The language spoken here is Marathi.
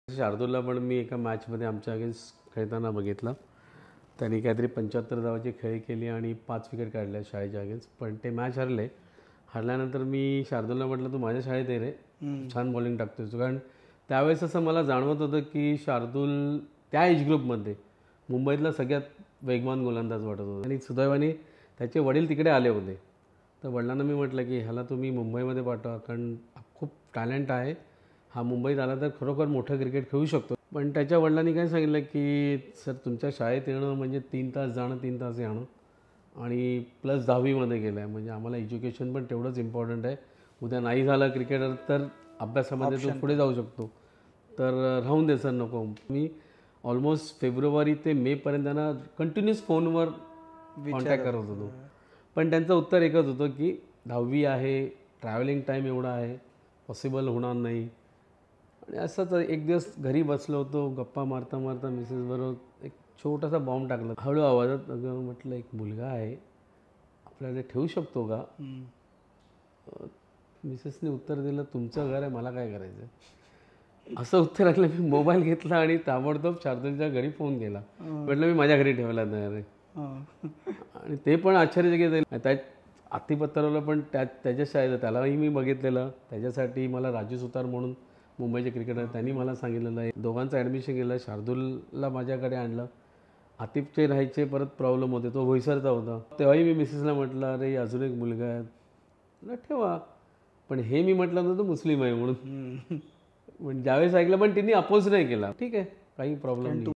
शार्दूलला पण मी एका मॅचमध्ये आमच्या अगेन्स्ट खेळताना बघितलं. त्यांनी काहीतरी 75 धावाची खेळी केली आणि 5 विकेट काढल्या शाळेच्या अगेन्स्ट. पण ते मॅच हरले. हरल्यानंतर मी शार्दूलला म्हटलं, तू माझ्या शाळेत ये रे, छान बॉलिंग टाकतोस. कारण त्यावेळेस असं मला जाणवत होतं की शार्दूल त्या एज ग्रुपमध्ये मुंबईतला सगळ्यात वेगवान गोलंदाज वाटत होता. आणि सुदैवाने त्याचे वडील तिकडे आले होते. तर वडिलांना मी म्हटलं की ह्याला तुम्ही मुंबईमध्ये पाठवा, कारण खूप टॅलेंट आहे, हा मुंबईत आला तर खरोखर मोठं क्रिकेट खेळू शकतो. पण त्याच्या वडिलांनी काय सांगितलं की सर, तुमच्या शाळेत येणं म्हणजे 3 तास जाणं 3 तास येणं आणि प्लस 10वीमध्ये गेलं आहे, म्हणजे आम्हाला एज्युकेशन पण तेवढंच इम्पॉर्टंट आहे. उद्या नाही झालं क्रिकेटर तर अभ्यासामध्ये तो पुढे जाऊ शकतो. तर राहून दे सर, नको. मी ऑलमोस्ट फेब्रुवारी ते मेपर्यंत त्यांना कंटिन्यूस फोनवर कॉन्टॅक्ट करत होतो. पण त्यांचं उत्तर एकच होतं की 10वी आहे, ट्रॅव्हलिंग टाईम एवढा आहे, पॉसिबल होणार नाही. आणि असंच एक दिवस घरी बसलो होतो, गप्पा मारता मारता मिसेसबरोबर एक छोटासा बॉम्ब टाकला हळू आवाजात. अगं म्हटलं, एक मुलगा आहे, आपल्याला ठेवू शकतो का? मिसेसने उत्तर दिलं, तुमचं घर आहे, मला काय करायचं. असं उत्तर ऐकलं. मी मोबाईल घेतला आणि ताबडतोब शार्दूलच्या घरी फोन केला. म्हटलं, मी माझ्या घरी ठेवला तयार आहे. आणि ते पण आश्चर्यचकित आहे. त्या आतिपत्तरवला पण त्याच्या शाळेत त्यालाही मी बघितलेलं. त्याच्यासाठी मला राजू सुतार म्हणून मुंबईचे क्रिकेटर, त्यांनी मला सांगितलेलं आहे. दोघांचं ॲडमिशन केलं. शार्दूलला माझ्याकडे आणलं. आतिफचे राहायचे परत प्रॉब्लेम होते, तो भोईसरचा होता. तेव्हाही मी मिसेसला म्हटलं, अरे अजून एक मुलगा आहे, तुला ठेवा. पण हे मी म्हटलं नव्हतं मुस्लिम आहे म्हणून. पण ज्यावेळेस ऐकलं, पण तिने अपोज नाही केला. ठीक आहे, काही प्रॉब्लेम नाही.